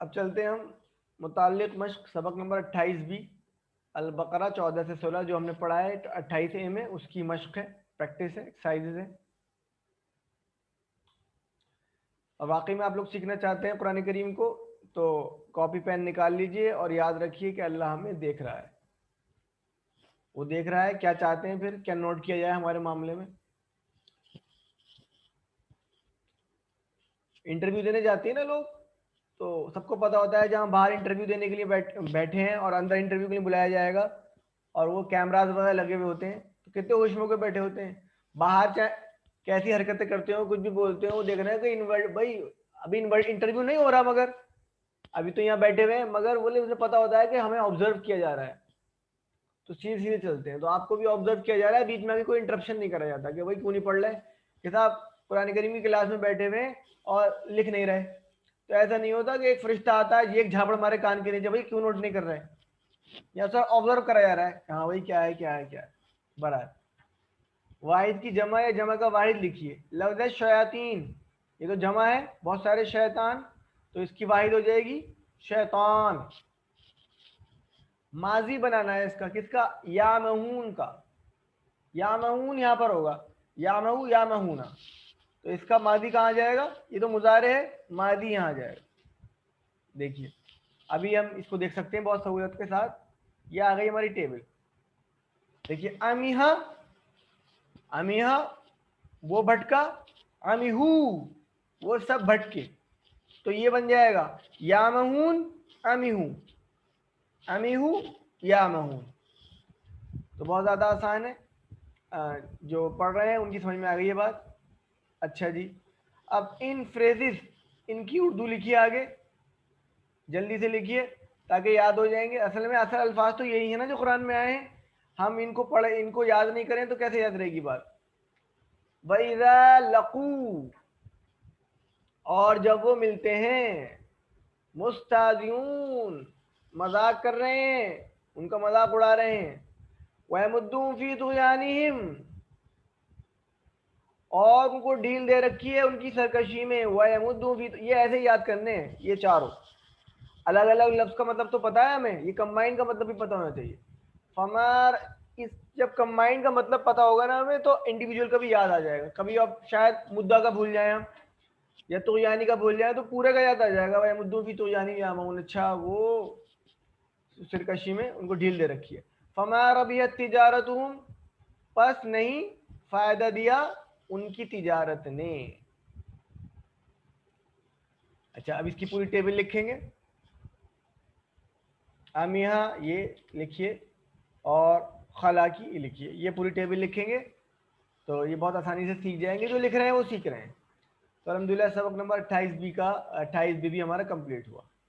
اب چلتے ہیں ہم متعلق مشق سبق نمبر 28 بھی البقرہ 14 سے 16 جو ہم نے پڑھا ہے 28 اے میں، اس کی مشق ہے، پریکٹس ہے، ایکسرسائزز ہے. اور واقعی میں آپ لوگ سیکھنا چاہتے ہیں قرآن کریم کو تو کاپی پین نکال لیجئے اور یاد رکھیے کہ اللہ ہمیں دیکھ رہا ہے. وہ دیکھ رہا ہے، کیا چاہتے ہیں پھر کیا نوٹ کیا جائے ہمارے معاملے میں. انٹرویو دینے جاتے ہیں نا لوگ، تو سب کو پتا ہوتا ہے جہاں باہر انٹرویو دینے کے لیے بیٹھے ہیں اور اندر انٹرویو کے لیے بلایا جائے گا اور وہ کیمراز وغیرہ لگے ہوئے ہوتے ہیں تو کتنے ہوش میں کے بیٹھے ہوتے ہیں. باہر چاہے کیسی حرکتیں کرتے ہو، کچھ بھی بولتے ہو، وہ دیکھ رہے ہیں کہ بھائی ابھی انٹرویو نہیں ہو رہا، مگر ابھی تو یہاں بیٹھے ہوئے ہیں، مگر بولے اسے پتا ہوتا ہے کہ ہمیں آبزرو کیا جا رہا ہے تو سیدھے سیدھے چلتے ہیں. تو آپ کو بھی آبزرو کیا جا رہا ہے، بیچ میں ابھی کوئی انٹرپشن نہیں کرا جاتا کہ بھائی کیوں نہیں پڑھ رہے کہ صاحب قرآن کریم کی کلاس میں بیٹھے ہوئے اور لکھ نہیں رہے. تو ایسا نہیں ہوتا کہ ایک فرشتہ آتا ہے ایک جھاپڑ مارے کان کے نیچے، بھائی کیوں نوٹ نہیں کر رہے، یا سر آبزرو کرا جا رہا ہے کہ ہاں بھائی کیا ہے کیا ہے کیا ہے. برابر واحد کی جمع یا جمع کا واحد لکھیے. لفظ شیاطین، یہ تو جمع ہے، بہت سارے شیطان، تو اس کی واحد ہو جائے گی شیطان. ماضی بنانا ہے اس کا، کس کا؟ یامہون کا. یامہون یہاں پر ہوگا، یامہو یامہونا، تو اس کا ماضی کہاں جائے گا؟ یہ تو مضارع ہے، ماضی یہاں جائے گا. دیکھیے ابھی ہم اس کو دیکھ سکتے ہیں بہت سہولت کے ساتھ. یہ آ گئی ہماری ٹیبل. دیکھیے امیہا، امیہا وہ بھٹکا، امیہو وہ سب بھٹکے، تو یہ بن جائے گا یامہون امیہو، امیہو یامہون. تو بہت زیادہ آسان ہے، جو پڑھ رہے ہیں ان کی سمجھ میں آ گئی یہ بات. اچھا جی، اب ان فریزز، ان کی اردو لکھیے آگے، جلدی سے لکھیے تاکہ یاد ہو جائیں گے. اصل میں اصل الفاظ تو یہی ہے نا جو قرآن میں آئے ہیں، ہم ان کو پڑھے، ان کو یاد نہیں کریں تو کیسے یاد رہے گی بات. وَإِذَا لَقُوا، اور جب وہ ملتے ہیں، مستہزئون مذاق کر رہے ہیں، ان کا مذاق اڑا رہے ہیں، وَيَمُدُّونَ فِي طُغْيَانِهِمْ، اور ان کو ڈھیل دے رکھی ہے ان کی سرکشی میں. وَيَمُدُّونَ فِي، یہ ایسے یاد کرنے ہیں یہ چاروں. الگ الگ لفظ کا مطلب تو پتا ہے ہمیں، یہ کمبائن کا مطلب بھی پتا ہونا چاہیے. فمار اس جب کمبائن کا مطلب پتا ہوگا نا ہمیں تو انڈیویجول کا بھی یاد آ جائے گا. کبھی اب شاید مدعا کا بھول جائیں ہم یا طغیانی کا بھول جائیں تو پورے کا یاد آ جائے گا. بھائی مدعو فی طغیانی یعمہون، اچھا وہ سرکشی میں ان کو ڈھیل دے رکھی ہے. فما ربحت تجارتہم، پس نہیں فائدہ دیا ان کی تجارت نے. اچھا اب اس کی پوری ٹیبل لکھیں گے. امیہا یہ لکھیے اور خلا کی لکھیے، یہ پوری ٹیبل لکھیں گے تو یہ بہت آسانی سے سیکھ جائیں گے. جو لکھ رہے ہیں وہ سیکھ رہے ہیں. تو الحمدللہ سبق نمبر 28 بی کا 28 بی بھی ہمارا کمپلیٹ ہوا.